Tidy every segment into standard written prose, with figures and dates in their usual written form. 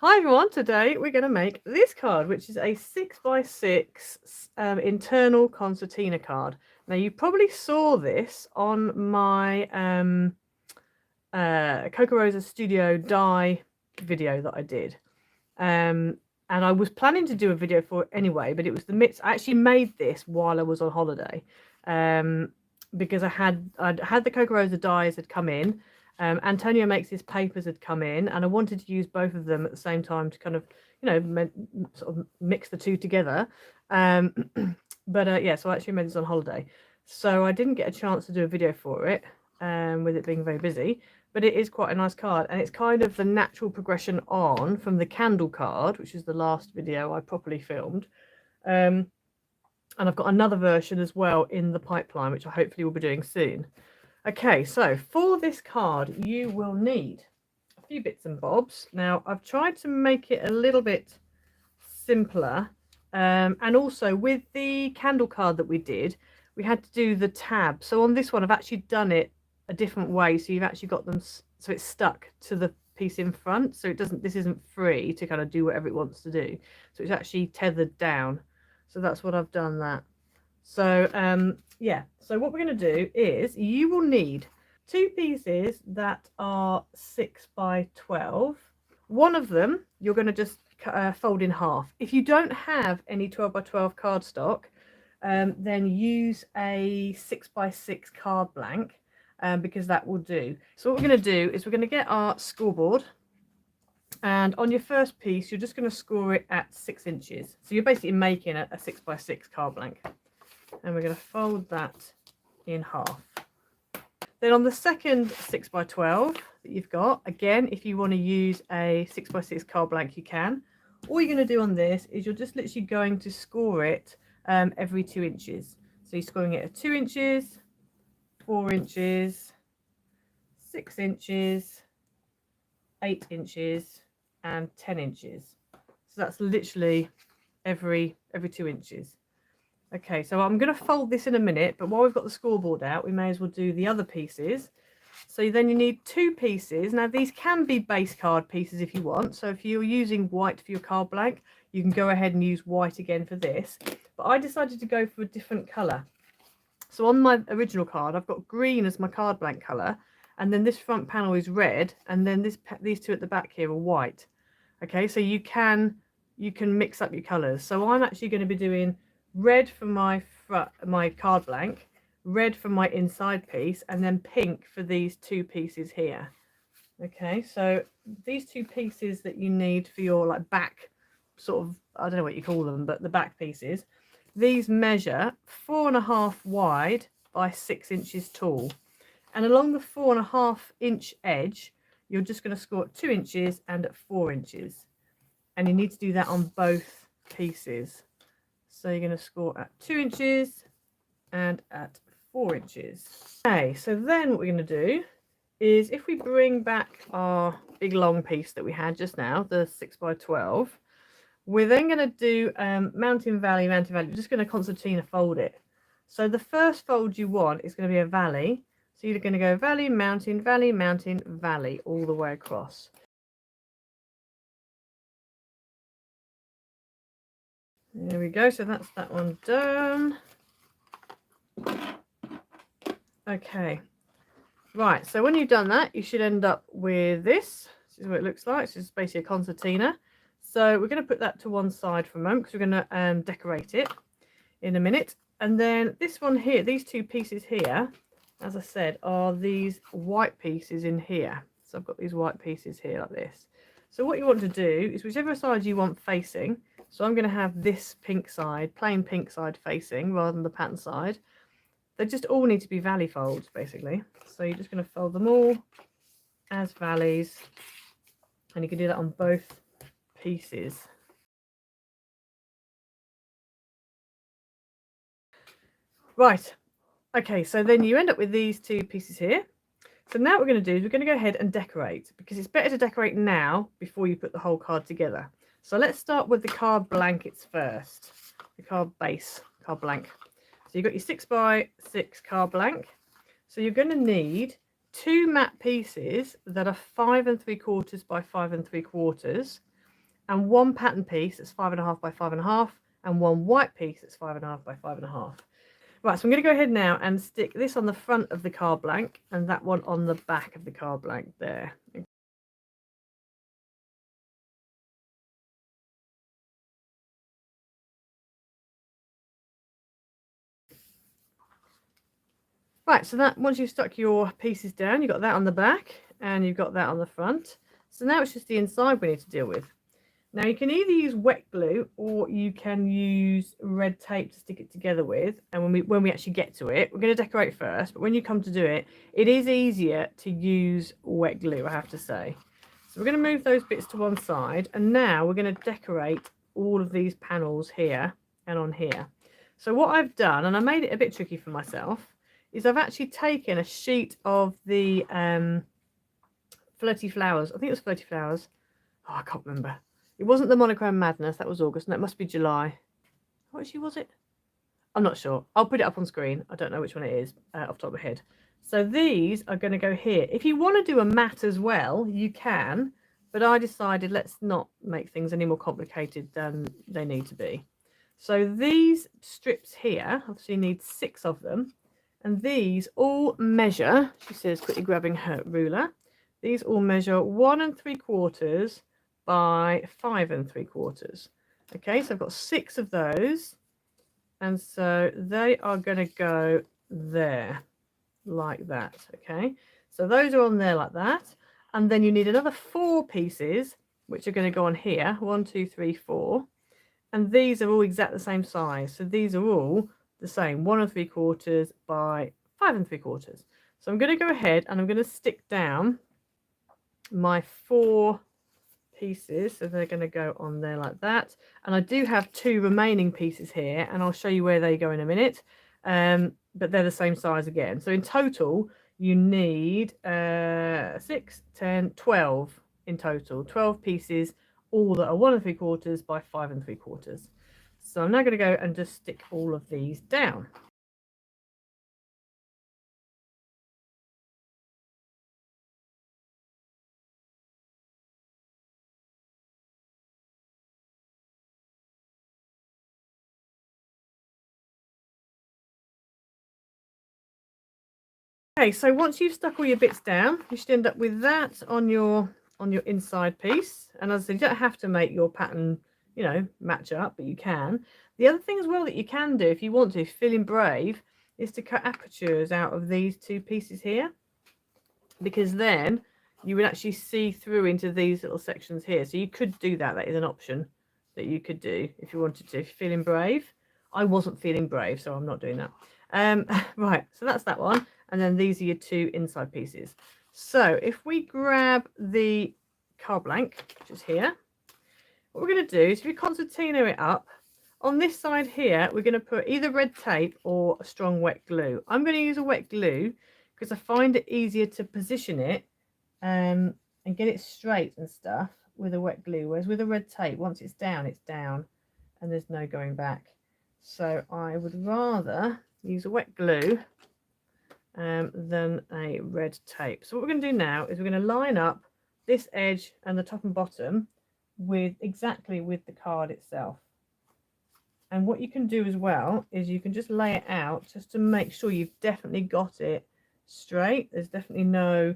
Hi everyone, today we're going to make this card, which is a 6x6 internal concertina card. Now you probably saw this on my Coca Rosa Studio die video that I did. And I was planning to do a video for it anyway, but it was the midst. I actually made this while I was on holiday, because I'd had the Coca Rosa dies had come in. Antonio makes his papers had come in, and I wanted to use both of them at the same time to kind of, sort of mix the two together. But yeah, so I actually made this on holiday, so I didn't get a chance to do a video for it, with it being very busy. But it is quite a nice card, and it's kind of the natural progression on from the candle card, which is the last video I properly filmed. And I've got another version as well in the pipeline, which I hopefully will be doing soon. Okay, so for this card, you will need a few bits and bobs. Now, I've tried to make it a little bit simpler. And also with the candle card that we did, we had to do the tab. So on this one, I've actually done it a different way. So you've actually got them, so it's stuck to the piece in front. So it doesn't, this isn't free to kind of do whatever it wants to do. So it's actually tethered down. So that's what I've done that. So yeah, so what we're going to do is you will need two pieces that are 6x12. One of them you're going to just fold in half. If you don't have any 12x12 cardstock, then use a 6x6 card blank, because that will do. So what we're going to do is we're going to get our scoreboard, and on your first piece you're just going to score it at 6 inches. So you're basically making a 6x6 card blank, and we're going to fold that in half. Then on the second 6x12 that you've got, again, if you want to use a 6x6 card blank, you can. All you're going to do on this is you're just literally going to score it every 2 inches. So you're scoring it at 2 inches, 4 inches, 6 inches, 8 inches, and 10 inches. So that's literally every 2 inches. Okay, so I'm going to fold this in a minute, but while we've got the scoreboard out, we may as well do the other pieces. So then you need two pieces. Now these can be base card pieces if you want. So if you're using white for your card blank, you can go ahead and use white again for this. But I decided to go for a different colour. So on my original card, I've got green as my card blank colour, and then this front panel is red, and then these two at the back here are white. Okay, so you can mix up your colours. So I'm actually going to be doing red for my card blank, red for my inside piece, and then pink for these two pieces here. Okay, so these two pieces that you need for your like back sort of, I don't know what you call them, but the back pieces, these measure 4.5 wide by 6 inches tall, and along the 4.5 inch edge you're just going to score at 2 inches and at 4 inches, and you need to do that on both pieces. So you're going to score at 2 inches and at 4 inches. Okay, so then what we're going to do is, if we bring back our big long piece that we had just now, the 6x12, we're then going to do mountain, valley, mountain, valley. We're just going to concertina fold it. So the first fold you want is going to be a valley. So you're going to go valley, mountain, valley, mountain, valley, all the way across. There we go, so that's that one done. Okay, right, so when you've done that, you should end up with this. This is what it looks like. It's just basically a concertina. So we're going to put that to one side for a moment, because we're going to decorate it in a minute. And then this one here, these two pieces here, as I said, are these white pieces in here. So I've got these white pieces here like this. So what you want to do is whichever side you want facing. So I'm going to have this pink side, plain pink side facing, rather than the pattern side. They just all need to be valley folds, basically. So you're just going to fold them all as valleys, and you can do that on both pieces. Right, okay, so then you end up with these two pieces here. So now what we're going to do is we're going to go ahead and decorate, because it's better to decorate now before you put the whole card together. So let's start with the card blankets first, the card base, card blank. So you've got your 6x6 card blank. So you're going to need two matte pieces that are 5 3/4 by 5 3/4, and one pattern piece that's 5.5 by 5.5, and one white piece that's 5.5 by 5.5. Right, so I'm going to go ahead now and stick this on the front of the card blank and that one on the back of the card blank there. Right, so that once you've stuck your pieces down, you've got that on the back and you've got that on the front. So now it's just the inside we need to deal with. Now you can either use wet glue or you can use red tape to stick it together with. And when we actually get to it, we're going to decorate first. But when you come to do it, it is easier to use wet glue, I have to say. So we're going to move those bits to one side. And now we're going to decorate all of these panels here and on here. So what I've done, and I made it a bit tricky for myself, is I've actually taken a sheet of the Flirty flowers. I think it was Flirty flowers. Oh, I can't remember. It wasn't the Monochrome Madness. That was August. No, it must be July. What actually was it? I'm not sure. I'll put it up on screen. I don't know which one it is off the top of my head. So these are going to go here. If you want to do a mat as well, you can. But I decided let's not make things any more complicated than they need to be. So these strips here, obviously you need 6 of them. And these all measure, she says, quickly grabbing her ruler. These all measure 1 3/4 by 5 3/4. Okay, so I've got 6 of those. And so they are going to go there, like that. Okay, so those are on there like that. And then you need another 4 pieces, which are going to go on here. 1 2 3 4. And these are all exactly the same size. So these are all the same, 1 3/4 by 5 3/4. So I'm going to go ahead and I'm going to stick down my 4 pieces. So they're going to go on there like that. And I do have 2 remaining pieces here, and I'll show you where they go in a minute. But they're the same size again. So in total, you need 6, 10, 12 in total. 12 pieces, all that are 1 3/4 by 5 3/4. So I'm now going to go and just stick all of these down. Okay, so once you've stuck all your bits down, you should end up with that on your inside piece. And as I said, you don't have to make your pattern, you know, match up, but you can. The other thing as well that you can do if you want to, if you're feeling brave, is to cut apertures out of these 2 pieces here, because then you would actually see through into these little sections here. So you could do that. That is an option that you could do if you wanted to, if you're feeling brave. I wasn't feeling brave, so I'm not doing that. Right, so that's that one. And then these are your 2 inside pieces. So if we grab the card blank, which is here, what we're going to do is if we concertina it up, on this side here, we're going to put either red tape or a strong wet glue. I'm going to use a wet glue because I find it easier to position it and get it straight and stuff with a wet glue. Whereas with a red tape, once it's down and there's no going back. So I would rather use a wet glue than a red tape. So what we're going to do now is we're going to line up this edge and the top and bottom with exactly with the card itself. And what you can do as well is you can just lay it out just to make sure you've definitely got it straight. There's definitely no,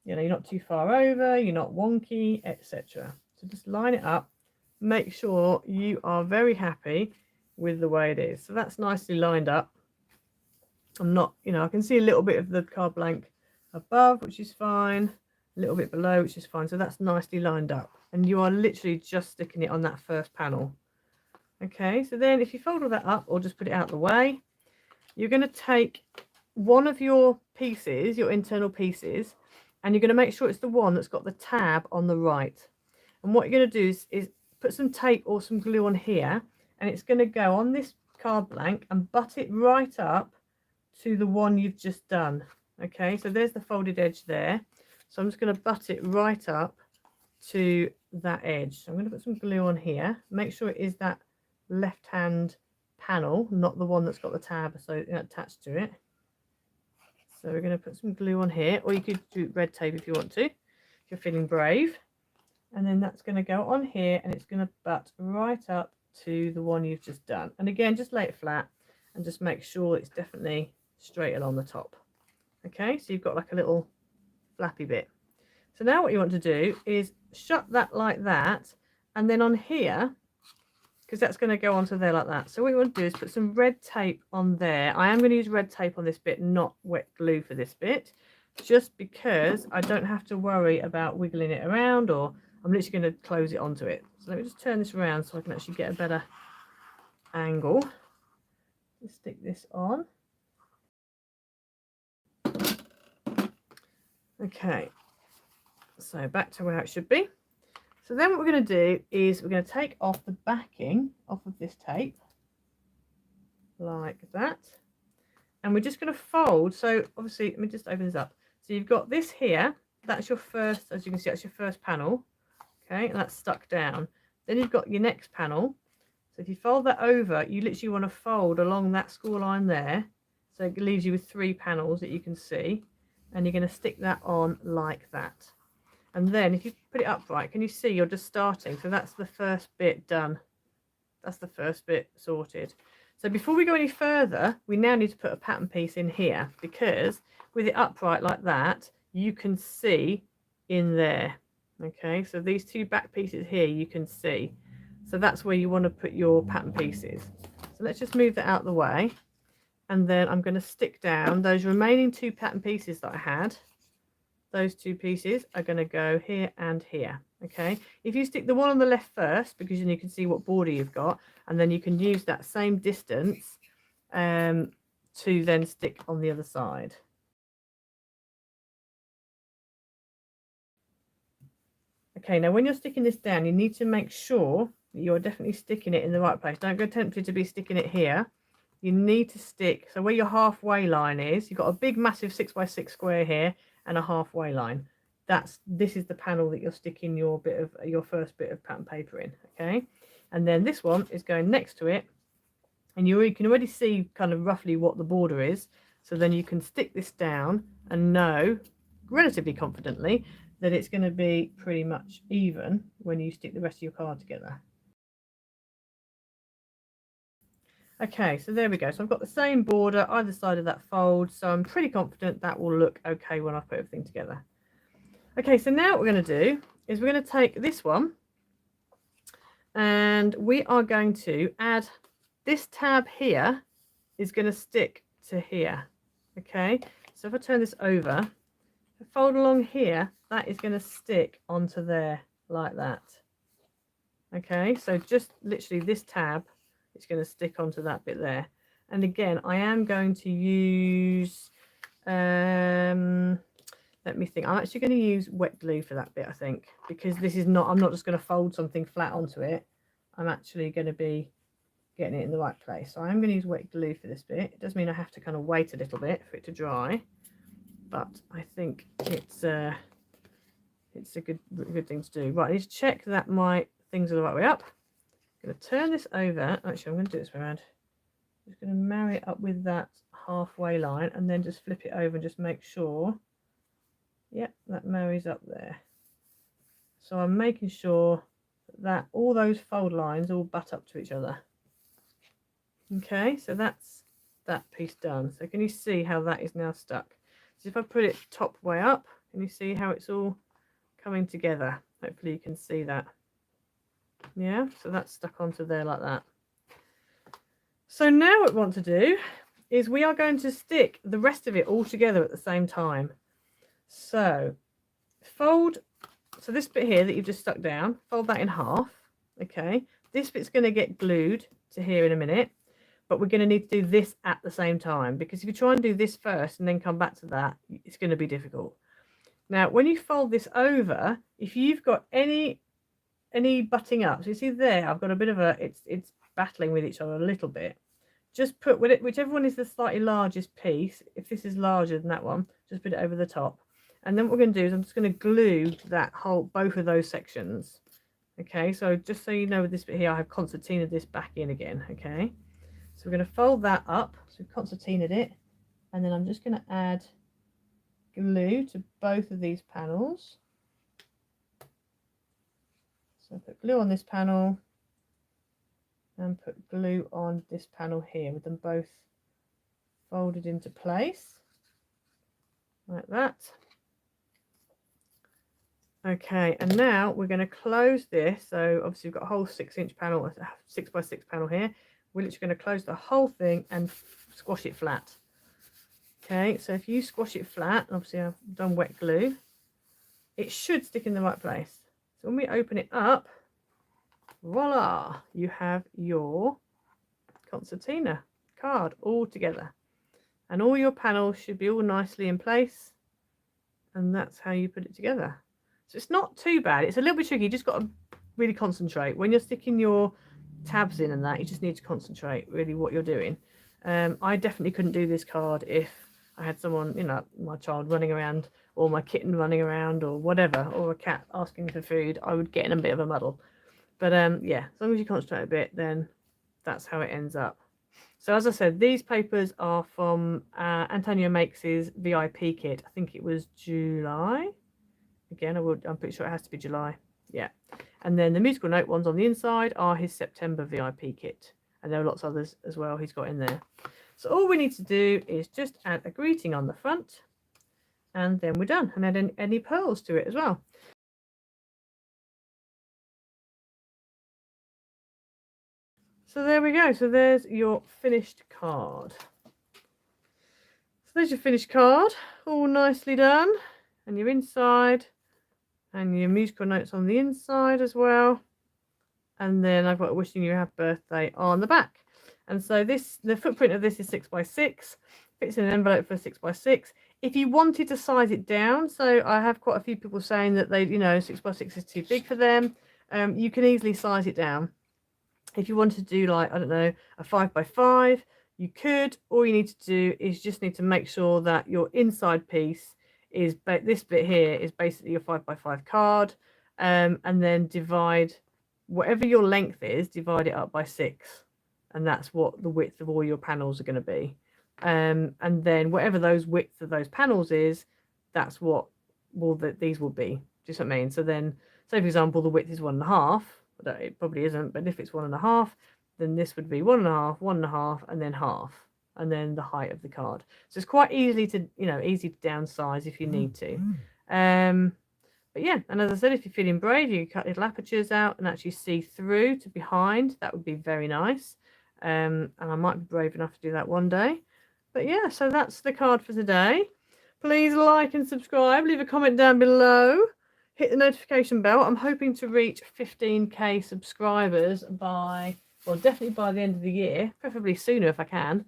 you know, you're not too far over, you're not wonky, etc. So just line it up, make sure you are very happy with the way it is. So that's nicely lined up. I'm not, you know, I can see a little bit of the card blank above, which is fine, a little bit below, which is fine. So that's nicely lined up, and you are literally just sticking it on that first panel. Okay, so then if you fold all that up or just put it out of the way, you're going to take one of your pieces, your internal pieces, and you're going to make sure it's the one that's got the tab on the right. And what you're going to do is put some tape or some glue on here, and it's going to go on this card blank and butt it right up to the one you've just done. Okay, so there's the folded edge there. So I'm just going to butt it right up to that edge. I'm going to put some glue on here. Make sure it is that left hand panel, not the one that's got the tab attached to it. So we're going to put some glue on here, or you could do red tape if you want to, if you're feeling brave. and then that's going to go on here, and it's going to butt right up to the one you've just done. And again, just lay it flat and just make sure it's definitely straight along the top. Okay, so you've got like a little flappy bit. So now what you want to do is shut that like that, and then on here, because that's going to go onto there like that. So what you want to do is put some red tape on there. I am going to use red tape on this bit, not wet glue for this bit, just because I don't have to worry about wiggling it around, or I'm literally going to close it onto it. So let me just turn this around so I can actually get a better angle. Just stick this on. Okay, so back to where it should be. So then what we're going to do is we're going to take off the backing off of this tape like that, and we're just going to fold. So obviously, let me just open this up. So you've got this here, that's your first, as you can see, that's your first panel, okay, and that's stuck down. Then you've got your next panel. So if you fold that over, you literally want to fold along that score line there, so it leaves you with 3 panels that you can see, and you're going to stick that on like that. And then if you put it upright, can you see you're just starting? So that's the first bit done. That's the first bit sorted. So before we go any further, we now need to put a pattern piece in here, because with it upright like that, you can see in there. Okay, so these 2 back pieces here, you can see. So that's where you want to put your pattern pieces. So let's just move that out of the way. And then I'm going to stick down those remaining 2 pattern pieces that I had. Those 2 pieces are going to go here and here. Okay, if you stick the one on the left first, because then you can see what border you've got, and then you can use that same distance to then stick on the other side. Okay, now when you're sticking this down, you need to make sure that you're definitely sticking it in the right place. Don't go tempted to be sticking it here. You need to stick, so where your halfway line is, you've got a big massive 6x6 square here and a halfway line. This is the panel that you're sticking your first bit of pattern paper in. Okay, and then this one is going next to it, and you can already see kind of roughly what the border is. So then you can stick this down and know relatively confidently that it's going to be pretty much even when you stick the rest of your card together. Okay, so there we go. So I've got the same border either side of that fold, so I'm pretty confident that will look okay when I put everything together. Okay, so now what we're going to do is we're going to take this one, and we are going to add this tab here is going to stick to here. Okay, so if I turn this over, fold along here, that is going to stick onto there like that. Okay, so just literally this tab is going to stick onto that bit there. And again, I am going to use let me think. I'm actually going to use wet glue for that bit, I think, because this is not, I'm not just going to fold something flat onto it. I'm actually going to be getting it in the right place. So I'm going to use wet glue for this bit. It does mean I have to kind of wait a little bit for it to dry, but I think it's a good thing to do. Right, I need to check that my things are the right way up. I'm going to turn this over. Actually, I'm going to do this way around. I'm just going to marry it up with that halfway line, and then just flip it over and just make sure. Yep, that marries up there. So I'm making sure that all those fold lines all butt up to each other. Okay, so that's that piece done. So can you see how that is now stuck? So if I put it top way up, can you see how it's all coming together? Hopefully you can see that. Yeah, so that's stuck onto there like that. So now what we want to do is we are going to stick the rest of it all together at the same time. So fold, so this bit here that you've just stuck down, fold that in half. Okay, this bit's going to get glued to here in a minute, but we're going to need to do this at the same time, because if you try and do this first and then come back to that, it's going to be difficult. Now when you fold this over, if you've got any butting up, so you see there I've got a bit of a, it's battling with each other a little bit, just put with it, whichever one is the slightly largest piece, if this is larger than that one, just put it over the top. And then what we're going to do is I'm just going to glue that whole, both of those sections. Okay, so just so you know, with this bit here, I have concertinaed this back in again. Okay, so we're going to fold that up. So we've concertinaed it, and then I'm just going to add glue to both of these panels. So put glue on this panel and put glue on this panel here with them both folded into place like that. Okay, and now we're going to close this. So obviously we've got a whole 6-inch panel, 6x6 panel here. We're literally going to close the whole thing and squash it flat. Okay, so if you squash it flat, obviously I've done wet glue, it should stick in the right place. So when we open it up, voila, you have your concertina card all together. And all your panels should be all nicely in place. And that's how you put it together. So it's not too bad. It's a little bit tricky. You just got to really concentrate. When you're sticking your tabs in and that, you just need to concentrate really what you're doing. I definitely couldn't do this card if I had someone, you know, my child running around or my kitten running around or whatever, or a cat asking for food. I would get in a bit of a muddle. But yeah, as long as you concentrate a bit, then that's how it ends up. So as I said, these papers are from Antonio Makes' V.I.P kit. I think it was July. Again, I'm pretty sure it has to be July. Yeah. And then the musical note ones on the inside are his September V.I.P kit. And there are lots of others as well he's got in there. So all we need to do is just add a greeting on the front. And then we're done. And add any pearls to it as well. So there we go. So there's your finished card. So there's your finished card. All nicely done. And your inside. And your musical notes on the inside as well. And then I've got wishing you a happy birthday on the back. And so the footprint of this is 6x6. Fits in an envelope for 6x6. If you wanted to size it down, so I have quite a few people saying that they, 6x6 is too big for them. You can easily size it down. If you want to do like, I don't know, a 5x5, you could. All you need to do is just need to make sure that your inside piece is this bit here is basically your 5x5 card, and then divide whatever your length is, divide it up by 6, and that's what the width of all your panels are going to be. And then whatever those width of those panels is, that's what these will be. Do you see what I mean? So then, say for example, the width is 1.5. It probably isn't, but if it's 1.5, then this would be 1.5, 1.5, and then half. And then the height of the card. So it's quite easy to, easy to downsize if you need to. But yeah, and as I said, if you're feeling brave, you can cut little apertures out and actually see through to behind. That would be very nice. And I might be brave enough to do that one day. But yeah, so that's the card for today. Please like and subscribe. Leave a comment down below. Hit the notification bell. I'm hoping to reach 15k subscribers by, well, definitely by the end of the year, preferably sooner if I can.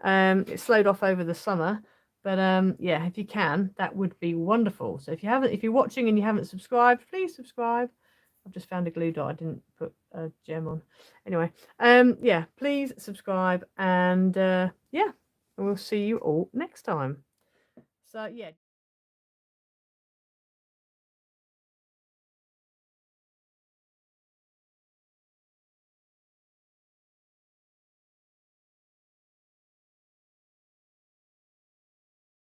It slowed off over the summer, but yeah, if you can, that would be wonderful. So if you're watching and you haven't subscribed, please subscribe. I've just found a glue dot I didn't put a gem on. Anyway, yeah, please subscribe, and yeah, we'll see you all next time. So yeah.